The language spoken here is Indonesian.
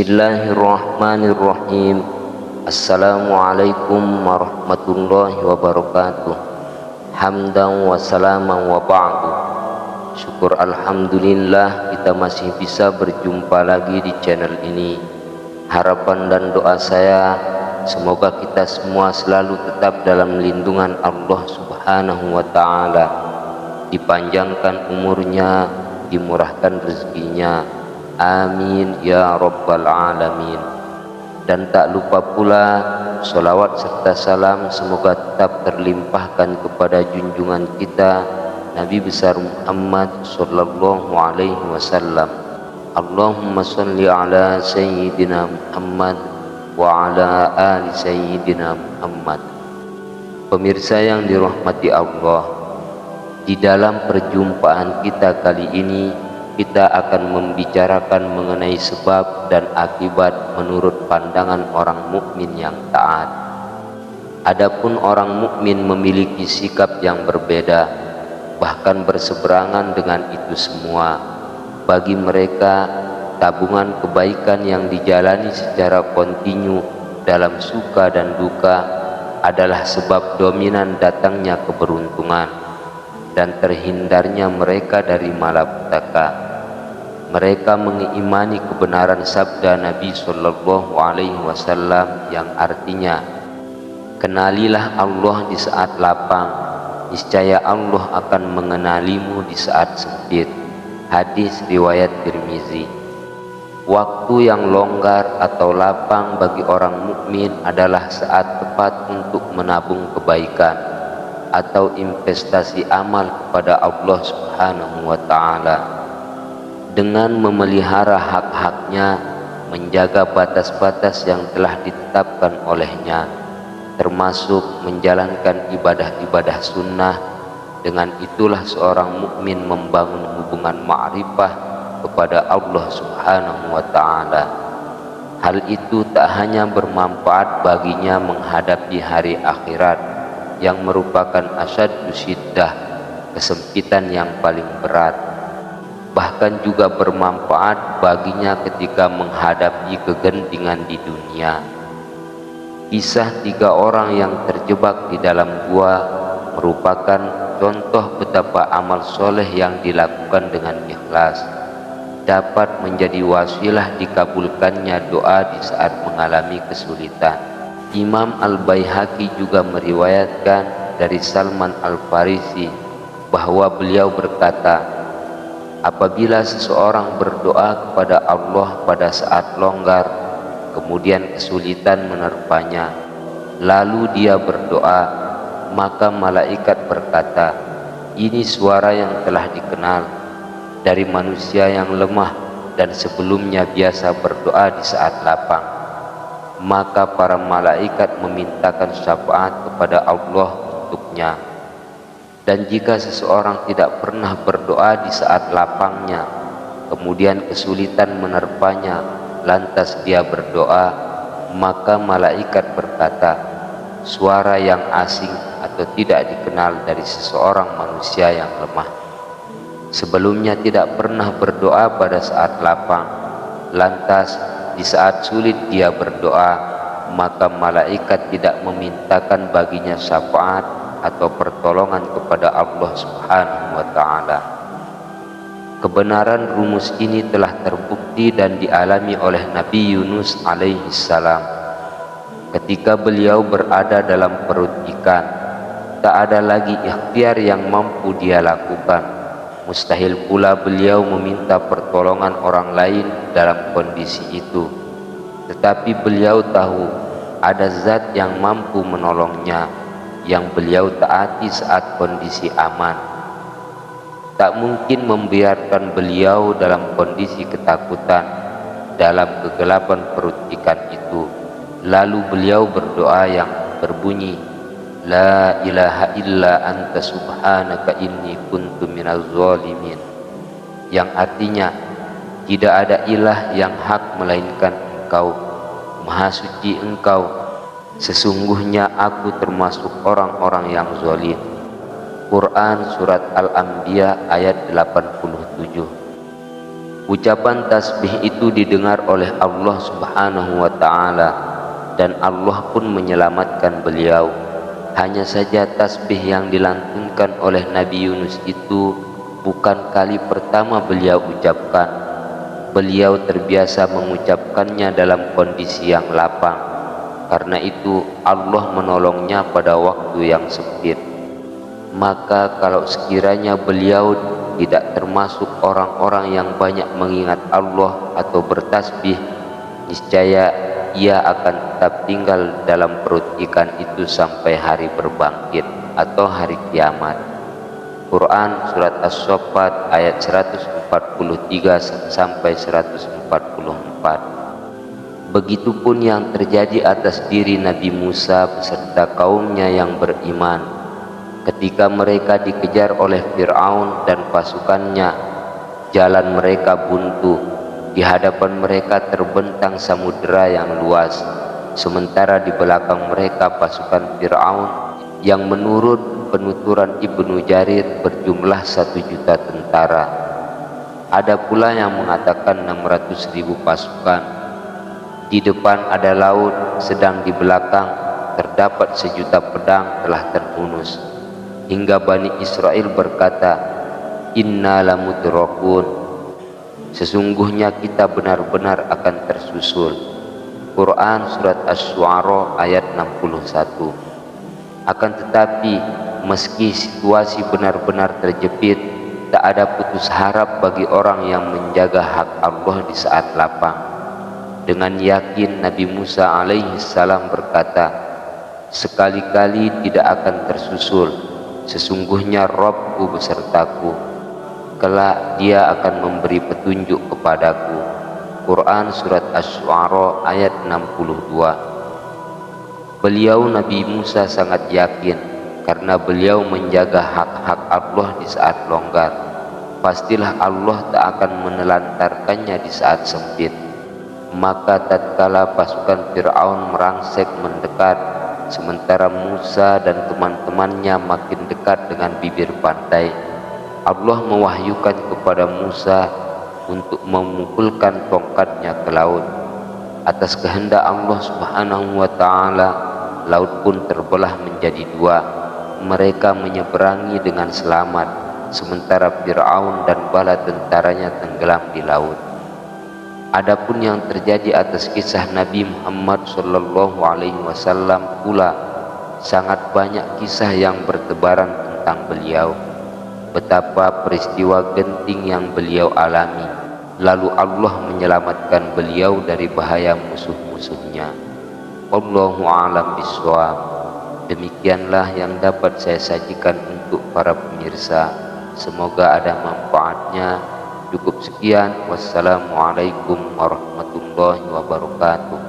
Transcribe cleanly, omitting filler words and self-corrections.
Bismillahirrahmanirrahim. Assalamualaikum warahmatullahi wabarakatuh. Hamdan wa salaman wa ba'du. Syukur alhamdulillah kita masih bisa berjumpa lagi di channel ini. Harapan dan doa saya semoga kita semua selalu tetap dalam lindungan Allah Subhanahu wa ta'ala, dipanjangkan umurnya, dimurahkan rezekinya. Amin ya rabbal alamin. Dan tak lupa pula sholawat serta salam semoga tetap terlimpahkan kepada junjungan kita Nabi besar Muhammad sallallahu alaihi wasallam. Allahumma sholli ala sayyidina Muhammad wa ala ali sayyidina Muhammad. Pemirsa yang dirahmati Allah, di dalam perjumpaan kita kali ini kita akan membicarakan mengenai sebab dan akibat menurut pandangan orang mukmin yang taat. Adapun orang mukmin memiliki sikap yang berbeda, bahkan berseberangan dengan itu semua. Bagi mereka, tabungan kebaikan yang dijalani secara kontinu dalam suka dan duka adalah sebab dominan datangnya keberuntungan dan terhindarnya mereka dari malapetaka. Mereka mengimani kebenaran sabda Nabi sallallahu alaihi wasallam yang artinya, kenalilah Allah di saat lapang, niscaya Allah akan mengenalimu di saat sempit. Hadis riwayat Tirmizi. Waktu yang longgar atau lapang bagi orang mukmin adalah saat tepat untuk menabung kebaikan atau investasi amal kepada Allah Subhanahu wa ta'ala dengan memelihara hak-haknya, menjaga batas-batas yang telah ditetapkan olehnya, termasuk menjalankan ibadah-ibadah sunnah. Dengan itulah seorang mukmin membangun hubungan ma'rifah kepada Allah Subhanahu wa ta'ala. Hal itu tak hanya bermanfaat baginya menghadapi hari akhirat yang merupakan asyaddu syiddah, kesempitan yang paling berat, bahkan juga bermanfaat baginya ketika menghadapi kegentingan di dunia. Kisah 3 orang yang terjebak di dalam gua merupakan contoh betapa amal soleh yang dilakukan dengan ikhlas dapat menjadi wasilah dikabulkannya doa di saat mengalami kesulitan. Imam Al-Baihaqi juga meriwayatkan dari Salman Al-Farisi bahwa beliau berkata, apabila seseorang berdoa kepada Allah pada saat longgar, kemudian kesulitan menerpanya, lalu dia berdoa, maka malaikat berkata, ini suara yang telah dikenal dari manusia yang lemah dan sebelumnya biasa berdoa di saat lapang. Maka para malaikat memintakan syafaat kepada Allah untuknya. Dan jika seseorang tidak pernah berdoa di saat lapangnya, kemudian kesulitan menerpanya, lantas dia berdoa, maka malaikat berkata, suara yang asing atau tidak dikenal dari seseorang manusia yang lemah. Sebelumnya tidak pernah berdoa pada saat lapang, lantas di saat sulit dia berdoa, maka malaikat tidak memintakan baginya syafaat atau pertolongan kepada Allah Subhanahu wa ta'ala. Kebenaran rumus ini telah terbukti dan dialami oleh Nabi Yunus alaihi salam. Ketika beliau berada dalam perut ikan, tak ada lagi ikhtiar yang mampu dia lakukan. Mustahil pula beliau meminta pertolongan orang lain dalam kondisi itu. Tetapi beliau tahu ada zat yang mampu menolongnya, yang beliau taati saat kondisi aman. Tak mungkin membiarkan beliau dalam kondisi ketakutan dalam kegelapan perut ikan itu. Lalu beliau berdoa yang berbunyi, la ilaha illa anta subhanaka inni kuntu minaz zalimin, yang artinya tidak ada ilah yang hak melainkan Engkau, Maha suci Engkau, sesungguhnya aku termasuk orang-orang yang zalim. Quran Surat Al-Anbiya ayat 87. Ucapan tasbih itu didengar oleh Allah Subhanahu wa ta'ala, dan Allah pun menyelamatkan beliau. Hanya saja tasbih yang dilantunkan oleh Nabi Yunus itu bukan kali pertama beliau ucapkan. Beliau terbiasa mengucapkannya dalam kondisi yang lapang. Karena itu Allah menolongnya pada waktu yang sempit. Maka kalau sekiranya beliau tidak termasuk orang-orang yang banyak mengingat Allah atau bertasbih, niscaya ia akan tetap tinggal dalam perut ikan itu sampai hari berbangkit atau hari kiamat. Quran Surat As-Saffat ayat 143 sampai 144. Begitupun yang terjadi atas diri Nabi Musa beserta kaumnya yang beriman. Ketika mereka dikejar oleh Fir'aun dan pasukannya, jalan mereka buntu. Di hadapan mereka terbentang samudera yang luas, sementara di belakang mereka pasukan Fir'aun yang menurut penuturan Ibnu Jarir berjumlah 1 juta tentara. Ada pula yang mengatakan 600.000 pasukan. Di depan ada laut, sedang di belakang terdapat 1 juta pedang telah terhunus. Hingga Bani Israel berkata, "Inna lamudrakun." Sesungguhnya kita benar-benar akan tersusul. Quran Surat Asy-Syu'ara ayat 61. Akan tetapi meski situasi benar-benar terjepit, tak ada putus harap bagi orang yang menjaga hak Allah di saat lapang. Dengan yakin Nabi Musa alaihi salam berkata, "Sekali-kali tidak akan tersusul. Sesungguhnya Rabbku besertaku. Kelak dia akan memberi petunjuk kepadaku." Quran Surat Asy-Syu'ara ayat 62. Beliau Nabi Musa sangat yakin karena beliau menjaga hak-hak Allah di saat longgar. Pastilah Allah tak akan menelantarkannya di saat sempit. Maka tatkala pasukan Fir'aun merangsek mendekat, sementara Musa dan teman-temannya makin dekat dengan bibir pantai, Allah mewahyukan kepada Musa untuk memukulkan tongkatnya ke laut. Atas kehendak Allah Subhanahu wa ta'ala, laut pun terbelah menjadi 2. Mereka menyeberangi dengan selamat, sementara Fir'aun dan bala tentaranya tenggelam di laut. Adapun yang terjadi atas kisah Nabi Muhammad SAW pula, sangat banyak kisah yang bertebaran tentang beliau. Betapa peristiwa genting yang beliau alami, lalu Allah menyelamatkan beliau dari bahaya musuh-musuhnya. Wallahu a'lam bishawab. Demikianlah yang dapat saya sajikan untuk para pemirsa. Semoga ada manfaatnya. Cukup sekian. Wassalamualaikum warahmatullahi wabarakatuh.